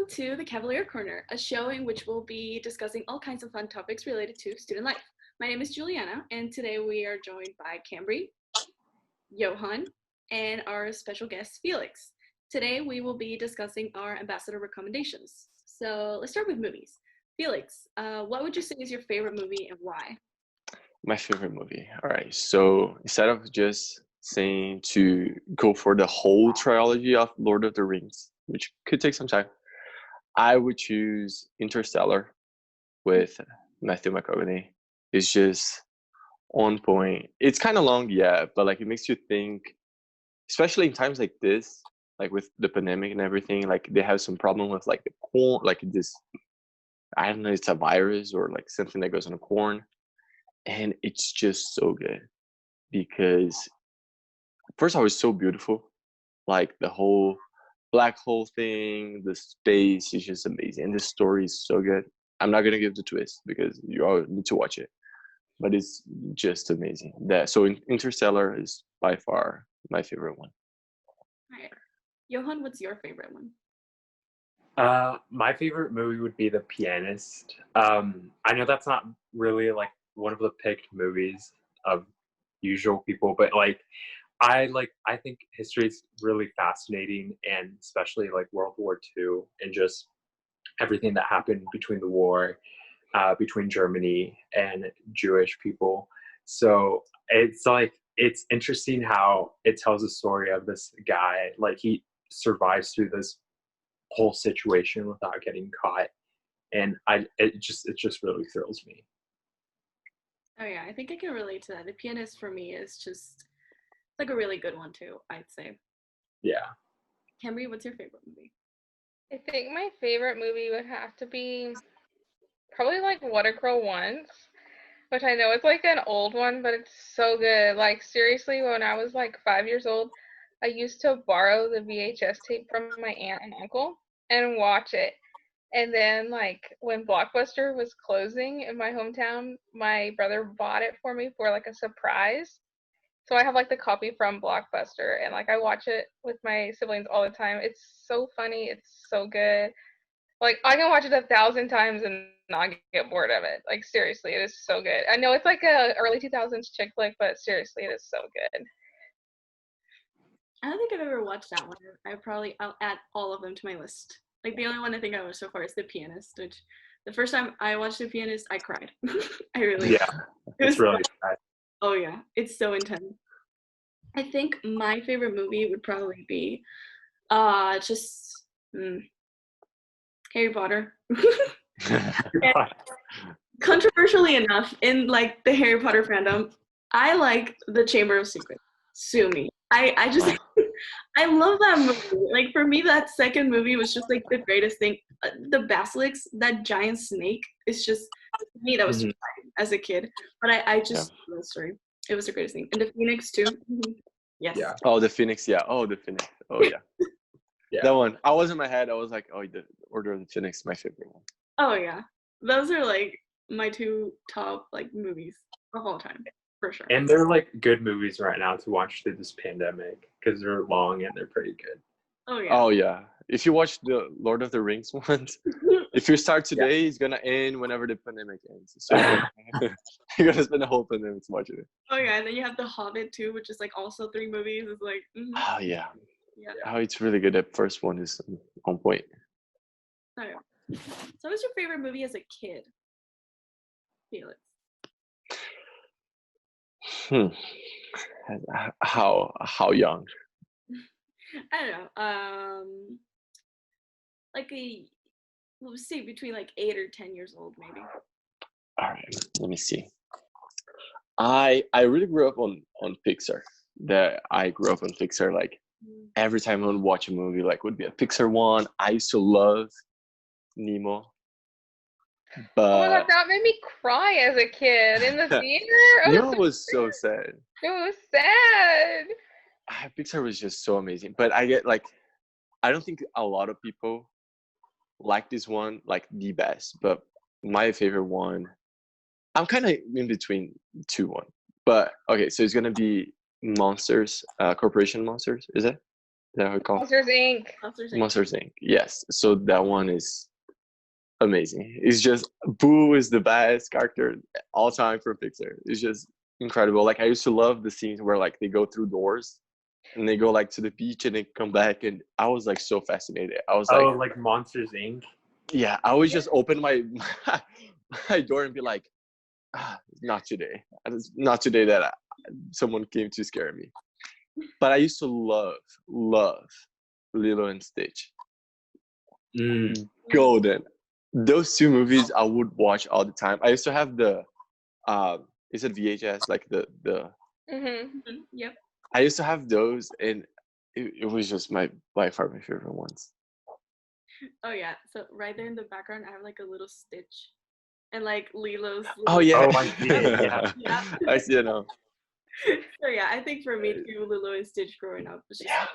to the Cavalier Corner, a show in which we'll be discussing all kinds of fun topics related to student life. My name is Giuliana, and today we are joined by Cambre, Johan, and our special guest, Felix. Today we will be discussing our ambassador recommendations. So let's start with movies. Felix, what would you say is your favorite movie and why? My favorite movie. All right. So instead of just saying to go for the whole trilogy of Lord of the Rings, which could take some time, I would choose Interstellar with Matthew McConaughey. It's just on point. It's kind of long, yeah, but like it makes you think, especially in times like this, like with the pandemic and everything. Like they have some problem with like the corn, like this. I don't know, it's a virus or like something that goes on the corn, and it's just so good because first of all, it's so beautiful. Like the whole black hole thing, the space is just amazing, and the story is so good. I'm not gonna give the twist because you all need to watch it, but it's just amazing. Interstellar is by far my favorite one. All right. Johan, what's your favorite one? My favorite movie would be The Pianist. I know that's not really like one of the picked movies of usual people, but I think history is really fascinating, and especially like World War II and just everything that happened between the war, between Germany and Jewish people. So it's interesting how it tells a story of this guy, like he survives through this whole situation without getting caught, and it just really thrills me. Oh yeah, I think I can relate to that. The Pianist for me is just like a really good one too, I'd say. Yeah. Camry, what's your favorite movie? I think my favorite movie would have to be probably like What a Girl Wants, which I know it's like an old one, but it's so good. Like seriously, when I was like 5 years old, I used to borrow the VHS tape from my aunt and uncle and watch it. And then like when Blockbuster was closing in my hometown, my brother bought it for me for like a surprise. So I have like the copy from Blockbuster, and like I watch it with my siblings all the time. It's so funny. It's so good. Like I can watch it 1,000 times and not get bored of it. Like seriously, it is so good. I know it's like a early 2000s chick flick, but seriously, it is so good. I don't think I've ever watched that one. I'll add all of them to my list. Like the only one I think I watched so far is The Pianist, which the first time I watched The Pianist, I cried. I really Yeah, it's really sad. Oh yeah, it's so intense. I think my favorite movie would probably be just Harry Potter. Controversially enough, in like the Harry Potter fandom, I like the Chamber of Secrets. Sue me. I just I love that movie. Like for me, that second movie was just like the greatest thing. The Basilisk, that giant snake, is just to me that was terrifying as a kid. But I just love the story. It was the greatest thing. And the Phoenix too. Yes. Yeah. Oh, the Phoenix. Yeah. Oh, the Phoenix. Oh, yeah. Yeah. That one. I was in my head. I was like, oh, the Order of the Phoenix, my favorite one. Oh yeah. Those are like my two top like movies of all time, for sure. And they're like good movies right now to watch through this pandemic because they're long and they're pretty good. Oh yeah. Oh, yeah. If you watch the Lord of the Rings ones, if you start today, it's going to end whenever the pandemic ends. So you're going to spend the whole pandemic watching it. Oh yeah, and then you have The Hobbit too, which is like also 3 movies. It's like Oh, yeah. Yeah. Oh, it's really good. That first one is on point. Oh yeah. So what was your favorite movie as a kid? Felix. How young? I don't know. Like let's see, between like 8 or 10 years old, maybe. All right, let me see. I really grew up on Pixar. I grew up on Pixar. Like every time I would watch a movie, like would be a Pixar one. I used to love Nemo. But Oh my god, that made me cry as a kid in the theater. Nemo was so sad. It was sad. Pixar was just so amazing. But I don't think a lot of people like this one like the best. But my favorite one, I'm kind of in between one. But okay, so it's gonna be Monsters, Corporation Monsters, is it? That we call Monsters Inc. Monsters Inc. Monsters Inc. Yes. So that one is amazing. It's just Boo is the best character all time for Pixar. It's just incredible. Like I used to love the scenes where like they go through doors and they go like to the beach and they come back, and I was like so fascinated. I was Oh, like, like Monsters Inc. yeah, I would just open my my door and be like, not today. Not today that someone came to scare me. But I used to love Lilo and Stitch. Golden. Those two movies I would watch all the time. I used to have the is it VHS, like the Mm-hmm. Yep. I used to have those, and it was just my by far my favorite ones. Oh yeah. So right there in the background, I have like a little Stitch, and like Lilo's. Oh little- yeah. Oh, I see it, yeah. Yeah. I see it now. So yeah, I think for me too, Lilo and Stitch growing up was just Yeah.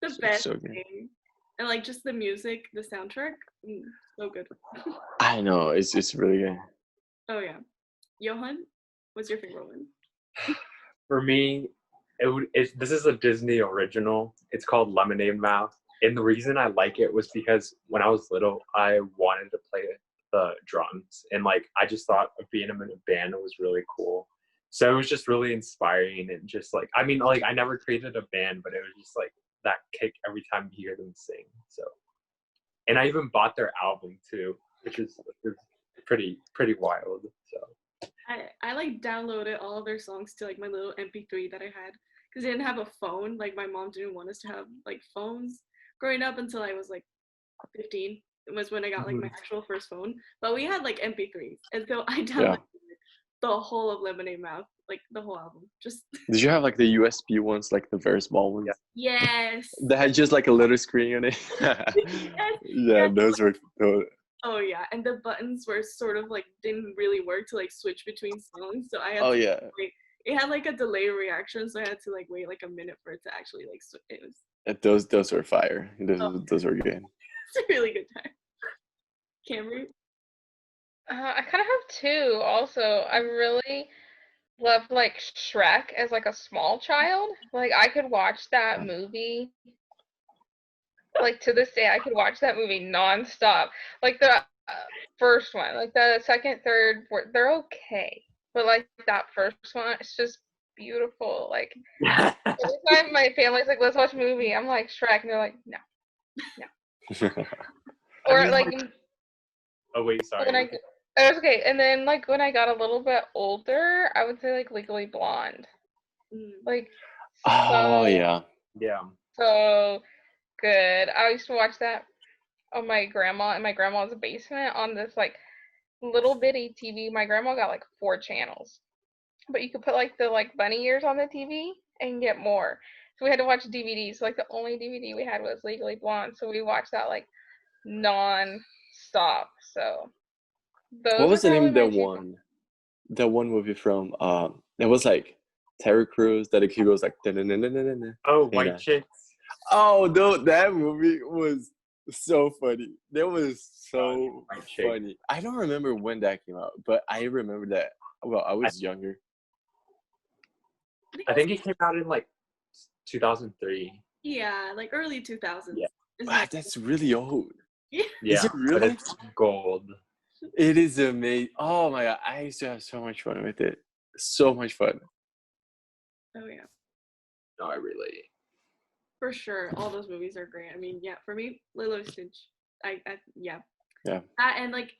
the It's best so good. thing, and like just the music, the soundtrack, so good. I know, it's really good. Oh yeah. Johan, what's your favorite one? For me, this is a Disney original. It's called Lemonade Mouth. And the reason I like it was because when I was little, I wanted to play the drums. And like, I just thought of being in a band was really cool. So it was just really inspiring. And just like, I mean, like, I never created a band, but it was just like that kick every time you hear them sing. So, and I even bought their album too, which is pretty wild. So. I like downloaded all of their songs to like my little MP3 that I had because I didn't have a phone. Like my mom didn't want us to have like phones growing up until I was like 15. It was when I got like my actual first phone. But we had like MP3s, and so I downloaded the whole of Lemonade Mouth, like the whole album. Just Did you have like the USB ones, like the very small ones? yes. That had just like a little screen on it. Yes. Yeah, those were those. Oh yeah, and the buttons were sort of like didn't really work to like switch between songs, so I had Oh to yeah, wait. It had like a delay reaction, so I had to like wait like a minute for it to actually like it was those were fire. Those were good. it's a really good time. Camry? I kind of have two also. I really loved like Shrek as like a small child. Like I could watch that movie. Like to this day, I could watch that movie nonstop. Like the first one, like the second, third, fourth, they're okay, but like that first one, it's just beautiful. Like every time my family's like, "Let's watch a movie," I'm like Shrek, and they're like, "No." Or I mean, like oh wait, sorry. when it was okay. And then like when I got a little bit older, I would say like Legally Blonde. Like Oh yeah. so good. I used to watch that on my grandma in my grandma's basement on this like little bitty TV. My grandma got like 4 channels, but you could put like the like bunny ears on the TV and get more. So we had to watch DVDs. So like the only DVD we had was Legally Blonde. So we watched that like non-stop. So those What was the name of that that one movie from it was like Terry Crews that he goes like da-na-na-na-na-na. Oh, White Chicks. Oh no, that movie was so funny. That was so White Chicks. funny. I don't remember when that came out, but I remember that. Well, I was younger. I think it came out in like 2003. Yeah, like early 2000s. Yeah. Wow, that's really old. Yeah. Is it But really? it's gold. It is amazing. Oh my god, I used to have so much fun with it. So much fun. Oh yeah. No, I really. For sure, all those movies are great. I mean, yeah, for me, Lilo and Stitch. Yeah. Yeah. That and like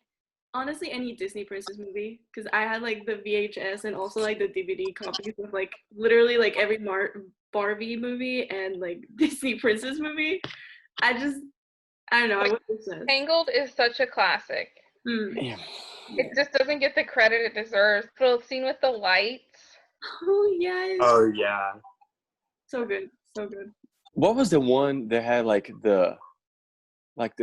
honestly any Disney princess movie because I had like the VHS and also like the DVD copies of like literally like every Barbie movie and like Disney princess movie. I don't know. I was obsessed. Tangled is such a classic. Yeah. It just doesn't get the credit it deserves. The scene with the lights. Oh yes. Oh yeah. So good. So good. What was the one that had like the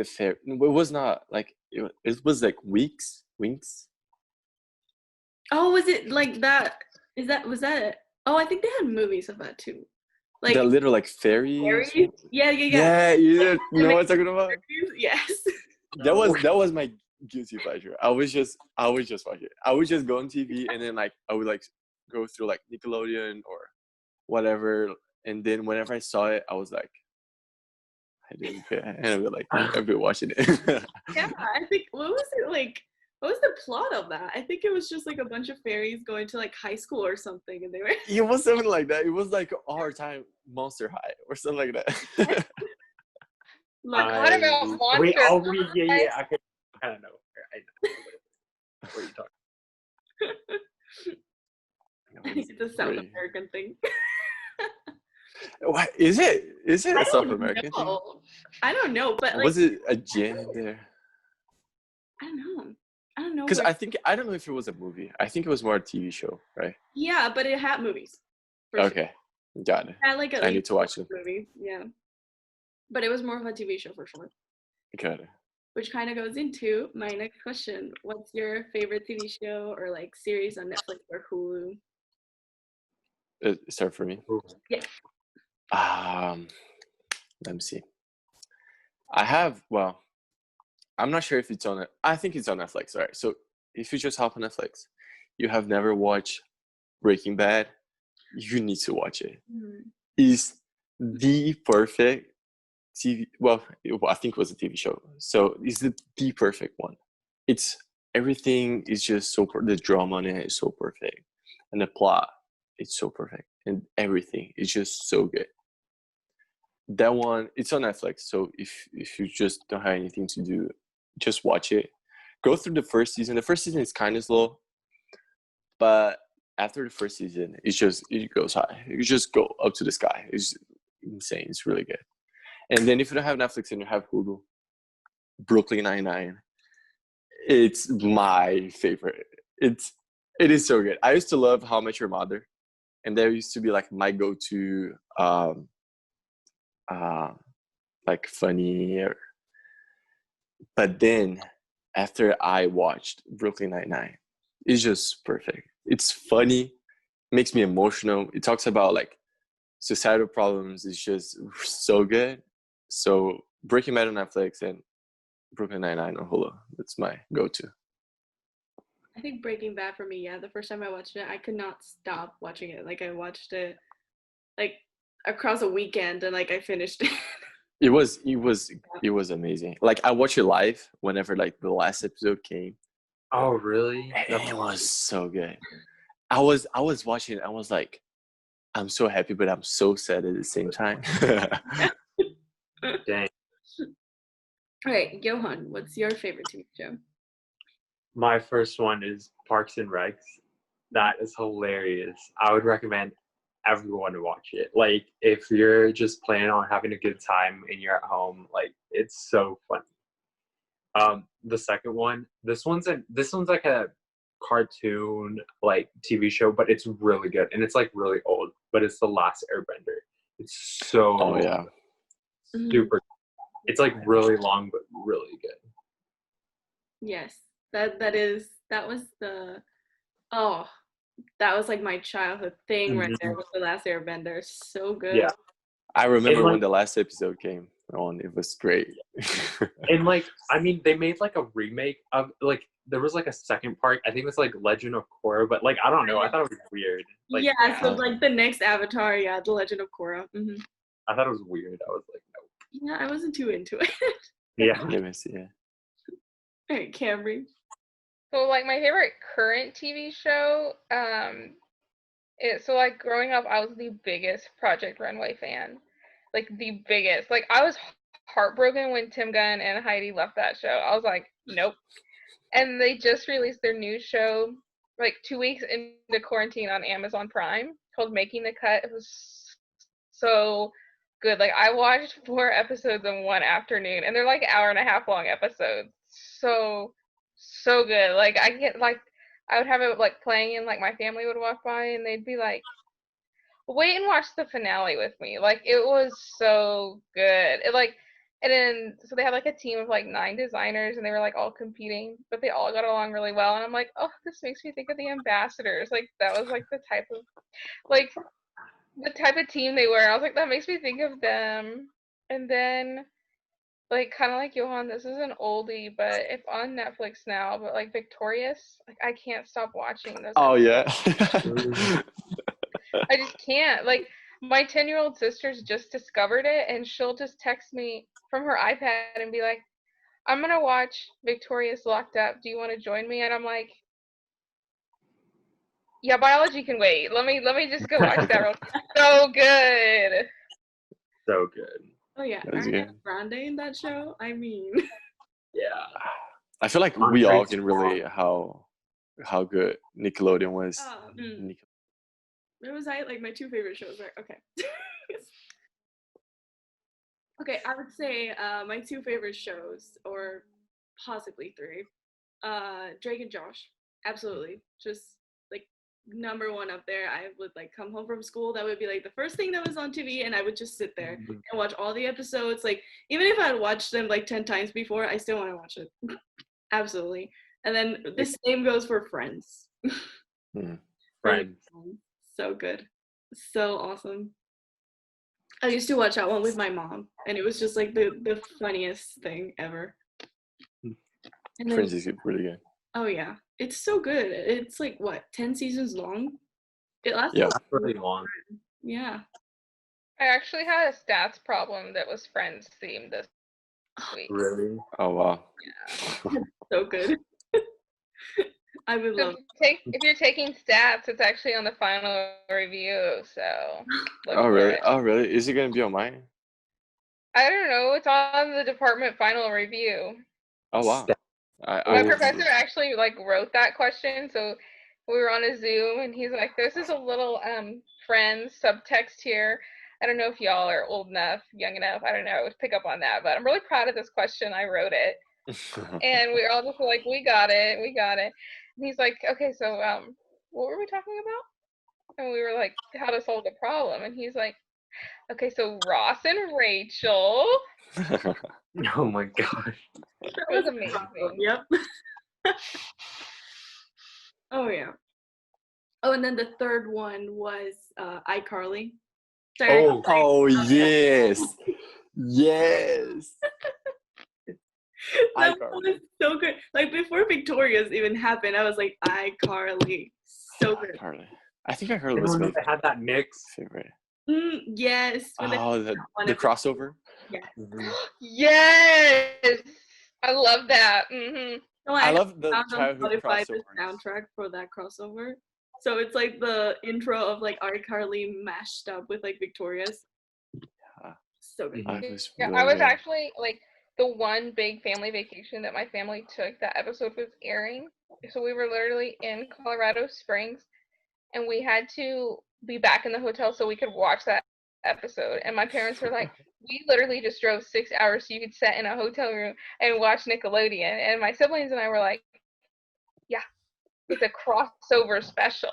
fair? It was not like it was like Winx. Oh, was it like that? Was that it? Oh, I think they had movies of that too. Like The little like fairies. fairies? Yeah. Yeah, you know what I'm talking about? Yes. That was my guilty pleasure. I was just watching it. I would just go on TV and then like I would like go through like Nickelodeon or whatever, and then whenever I saw it, I was like, I didn't care. And I'd be like, I've been watching it. Yeah, I think what was it like? What was the plot of that? I think it was just like a bunch of fairies going to like high school or something, and they were. It was something like that. It was like Our Time Monster High or something like that. Like, What about monsters? Wait, yeah. I kind of know. I know what you're talking. I think it's a South American thing. What is it? Is it I a South don't American thing? know. I don't know, but like, Was it a gin there? I don't know. I don't know. Because where- I don't know if it was a movie. I think it was more a TV show, right? Yeah, but it had movies. for sure. Okay, got it. It had like at I need least to watch it. movies. Yeah, but it was more of a TV show for sure. Got it. Which kind of goes into my next question. What's your favorite TV show or like series on Netflix or Hulu? Start for me. Yeah. Let me see. I'm not sure if it's on it. I think it's on Netflix. All right. So if you just hop on Netflix, you have never watched Breaking Bad, you need to watch it. Mhm. It's the perfect TV. Well, I think it was a TV show. So it's the perfect one. It's everything is just so the drama on it is so perfect, and the plot it's so perfect, and everything is just so good. That one, it's on Netflix. So if you just don't have anything to do, just watch it. Go through the first season. The first season is kind of slow, but after the first season, it goes high. You just go up to the sky. It's insane. It's really good. And then if you don't have Netflix and you have Hulu, Brooklyn Nine-Nine, it's my favorite. It is so good. I used to love How I Met Your Mother, and that used to be like my go-to like funny. But then after I watched Brooklyn Nine-Nine, it's just perfect. It's funny, makes me emotional. It talks about like societal problems. It's just so good. So Breaking Bad on Netflix and Brooklyn Nine-Nine on Hulu. That's my go-to. I think Breaking Bad for me, yeah. The first time I watched it, I could not stop watching it. Like I watched it like across a weekend and like I finished it. It was amazing. Like I watched it live whenever like the last episode came. Oh, really? And it was so good. I was watching it. I was like, I'm so happy, but I'm so sad at the same time. Dang. All right, Johan, what's your favorite TV show? My first one is Parks and Recs. That is hilarious. I would recommend everyone to watch it. Like, if you're just planning on having a good time and you're at home, like, it's so funny. The second one, this one's like a cartoon like TV show, but it's really good and it's like really old. But it's The Last Airbender. It's so Oh yeah. super. It's like really long, but really good. Yes, that was that was like my childhood thing right there with The Last Airbender. So good. Yeah. I remember like, when the last episode came on. It was great. And like, I mean, they made like a remake of like there was like a second part. I think it was like Legend of Korra, but like I don't know. I thought it was weird. Like, yeah, so like the next Avatar, yeah, The Legend of Korra. Mm-hmm. I thought it was weird. I was like, no. Yeah, I wasn't too into it. Yeah. Let me see. Yeah. All right, Cambre. So like my favorite current TV show, so like growing up, I was the biggest Project Runway fan, like the biggest. Like I was heartbroken when Tim Gunn and Heidi left that show. I was like, nope. And they just released their new show like 2 weeks into quarantine on Amazon Prime called Making the Cut. It was so good. Like I watched 4 episodes in one afternoon, and they're like hour and a half long episodes. So good. Like I would have it like playing and like my family would walk by and they'd be like, wait and watch the finale with me. Like it was so good. And then so they had like a team of like 9 designers and they were like all competing, but they all got along really well. And I'm like, oh, this makes me think of the Ambassadors. Like that was like the type of team they were. I was like, that makes me think of them. And then like kind of like Johan, this is an oldie, but it's on Netflix now. But like Victorious, like I can't stop watching those. Oh yeah. I just can't. Like my 10-year-old sister's just discovered it, and she'll just text me from her iPad and be like, I'm going to watch Victoria's Locked Up. Do you want to join me? And I'm like, yeah, biology can wait. Let me just go watch that real quick. So good. So good. Oh yeah, That was Ariana good. Grande in that show. I mean, Yeah. I feel like we all can relate how good Nickelodeon was. Where was I? Like my two favorite shows are okay. Okay, I would say my two favorite shows, or possibly three. Drake and Josh, absolutely, just like number one up there. I would like come home from school. That would be like the first thing that was on TV, and I would just sit there and watch all the episodes. Like even if I had watched them like 10 times before, I still want to watch it. Absolutely. And then the same goes for Friends. Friends. So good, so awesome. I used to watch that one with my mom, and it was just like the funniest thing ever. And then, Friends is really good. oh yeah, it's so good. It's like what, 10 seasons long? It lasts. Yeah. That's really long. Yeah. I actually had a stats problem that was Friends themed this week. Really? Oh wow. Yeah. So good. I would So love. if you're taking stats, it's actually on the final review. So. Oh really? Oh really? Is it gonna be on mine? I don't know. It's on the department final review. Oh wow. My professor actually like wrote that question, so we were on a Zoom, and he's like, "This is a little Friends subtext here. I don't know if y'all are old enough, young enough. I don't know to pick up on that, but I'm really proud of this question. I wrote it, and we all just were like, we got it. And he's like, okay, so what were we talking about? And we were like, how to solve the problem. And he's like, okay, so Ross and Rachel. Oh my gosh. That was amazing. Yep. Oh yeah. Oh, and then the third one was iCarly. Sorry, oh yes. Yes. That was so good. Like before Victoria's even happened, I was like, iCarly. So good. iCarly. I think iCarly was my had that mix. favorite. Yes. Oh, the crossover. Yes. Yes. I love that. Mm-hmm. No, I love the childhood Spotify crossover. the soundtrack for that crossover. So it's like the intro of like iCarly mashed up with like Victoria's. Yeah. So good. I was actually like the one big family vacation that my family took. That episode was airing, so we were literally in Colorado Springs, and we had to be back in the hotel so we could watch that episode. And my parents were like, we literally just drove 6 hours so you could sit in a hotel room and watch Nickelodeon. And my siblings and I were like, yeah, it's a crossover special.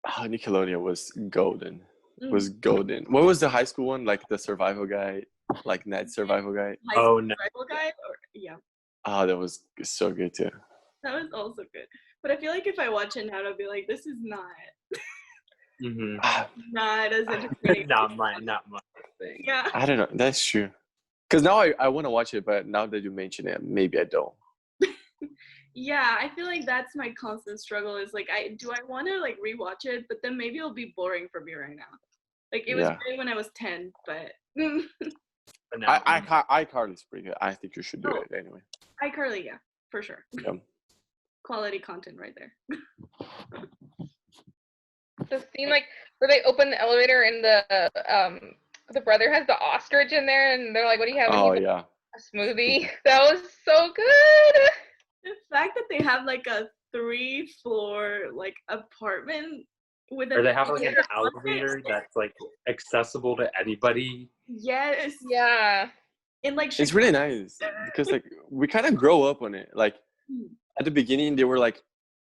Oh, Nickelodeon was golden. Was golden. What was the high school one? Like the survival guide, like Ned survival guide. Oh no. Survival guide, yeah. Oh, that was so good too. That was also good. But I feel like if I watch it now, I'll be like, this is not. Not as entertaining. not my thing. Yeah. I don't know. That's true. Because now I want to watch it, but now that you mention it, maybe I don't. Yeah, I feel like that's my constant struggle. Is like, I want to like rewatch it, but then maybe it'll be boring for me right now. Like it was great when I was 10, but. iCarly's pretty good. I think you should do it anyway. iCarly, yeah, for sure. Yeah. Quality content right there. The scene like where they open the elevator and the brother has the ostrich in there, and they're like, "What do you have?" Oh and yeah. A smoothie. That was so good. The fact that they have like a 3-floor like apartment with or they have like an elevator that's like accessible to anybody. Yes. Yeah. In like it's really nice because like we kind of grow up on it. Like at the beginning they were like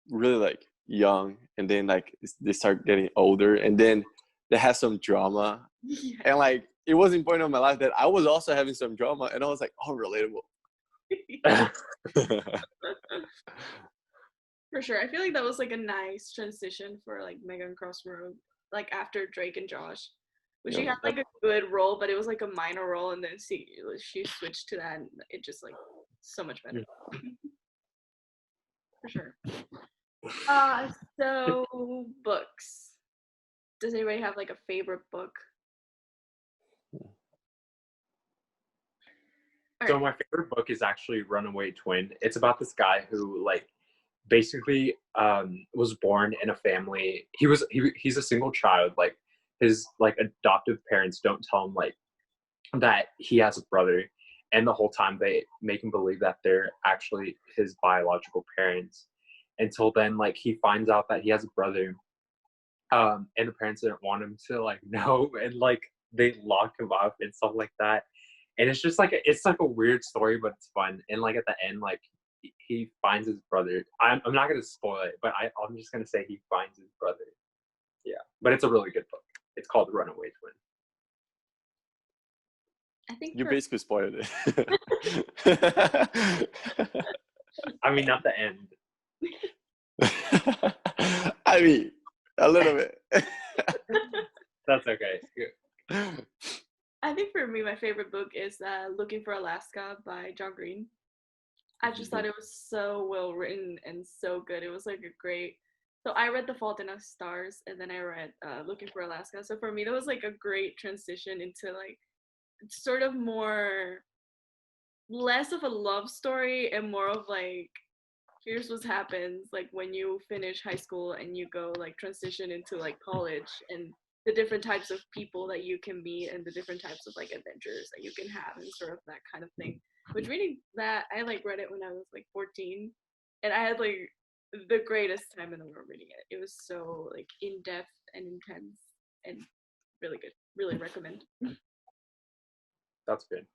really like young, and then like they start getting older, and then they have some drama. And like it was important in my life that I was also having some drama, and I was like, oh, relatable. For sure. I feel like that was like a nice transition for like Megan Crossroad, like after Drake and Josh. But she had like a good role, but it was like a minor role, and then she switched to that, and it just like so much better. For sure. So books. Does anybody have like a favorite book? So my favorite book is actually Runaway Twin. It's about this guy who like basically was born in a family. He's a single child. Like his like adoptive parents don't tell him like that he has a brother, and the whole time they make him believe that they're actually his biological parents. Until then, like he finds out that he has a brother, and the parents didn't want him to like know, and like they lock him up and stuff like that. And it's just like it's like a weird story, but it's fun. And like at the end, like he finds his brother. I'm not gonna spoil it, but I'm just gonna say he finds his brother. Yeah, but it's a really good book. It's called Runaway Twin. I think You basically spoiled it. I mean, not the end. I mean, a little bit. That's okay. I think for me, my favorite book is Looking for Alaska by John Green. I just thought it was so well written and so good. It was like a great. So I read The Fault in Our Stars, and then I read Looking for Alaska. So for me, that was like a great transition into like sort of more less of a love story and more of like here's what happens like when you finish high school and you go like transition into like college, and the different types of people that you can meet and the different types of like adventures that you can have and sort of that kind of thing. Which reading that, I like read it when I was like 14, and I had like the greatest time in the world reading it. It was so like in depth and intense and really good. Really recommend. That's good.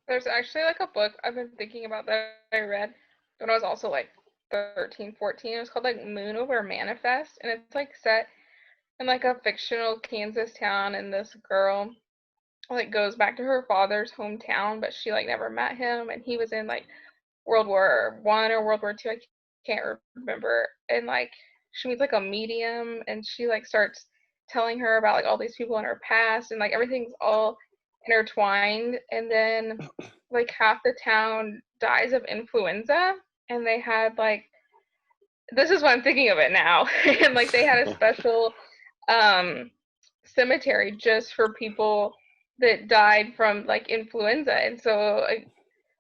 There's actually like a book I've been thinking about that I read when I was also like 13, 14. It was called like Moon Over Manifest, and it's like set in like a fictional Kansas town, and this girl like goes back to her father's hometown, but she like never met him, and he was in like World War One or World War Two. I can't remember. And like she meets like a medium, and she like starts telling her about like all these people in her past, and like everything's all intertwined. And then like half the town dies of influenza, and they had like this is what I'm thinking of it now, and like they had a special cemetery just for people that died from like influenza. And so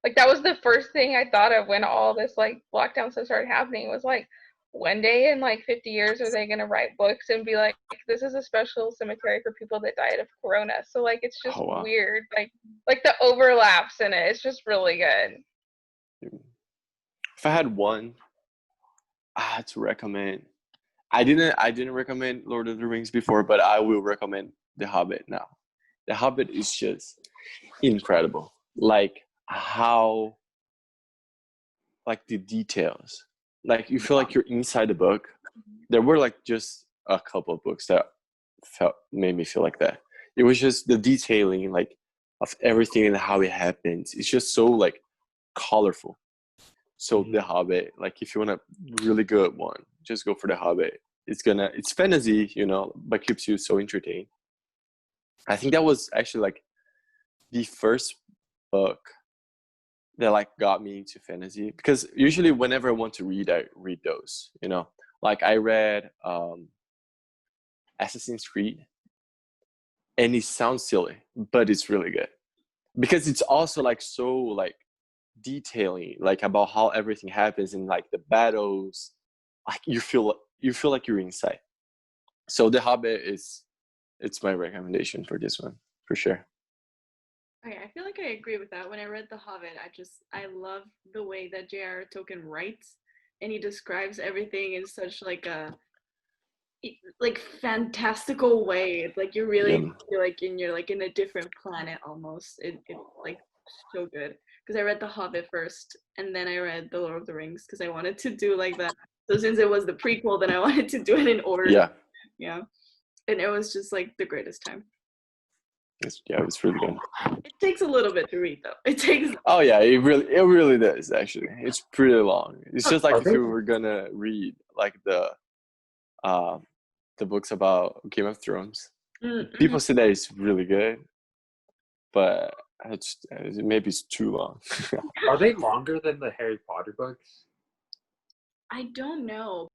like that was the first thing I thought of when all this like lockdown stuff started happening, was like one day in like 50 years are they gonna write books and be like, this is a special cemetery for people that died of corona. So like it's just weird, like the overlaps in it. It's just really good. If I had one to recommend, I didn't recommend Lord of the Rings before, but I will recommend The Hobbit now. The Hobbit is just incredible. Like how, like the details, like you feel like you're inside the book. There were like just a couple of books that made me feel like that. It was just the detailing, like of everything and how it happens. It's just so like colorful. So The Hobbit, like if you want a really good one, just go for The Hobbit. It's fantasy, you know, but keeps you so entertained. I think that was actually like the first book that like got me into fantasy, because usually whenever I want to read, I read those, you know, like I read Assassin's Creed, and it sounds silly, but it's really good because it's also like so like detailing, like about how everything happens in like the battles. Like you feel like you're inside. So The Hobbit it's my recommendation for this one for sure. Okay, I feel like I agree with that. When I read The Hobbit, I love the way that J.R.R. Tolkien writes, and he describes everything in such like a like fantastical way. It's like you really feel like you're like in a different planet almost. It like so good. Because I read The Hobbit first, and then I read The Lord of the Rings because I wanted to do like that. So since it was the prequel, then I wanted to do it in order. Yeah. And it was just like the greatest time. It was really good. It takes a little bit to read though. It takes. Oh yeah, it really does actually. It's pretty long. It's just like if you were gonna read like the books about Game of Thrones. Mm-hmm. People say that it's really good, but maybe it's too long. Are they longer than the Harry Potter books? I don't know.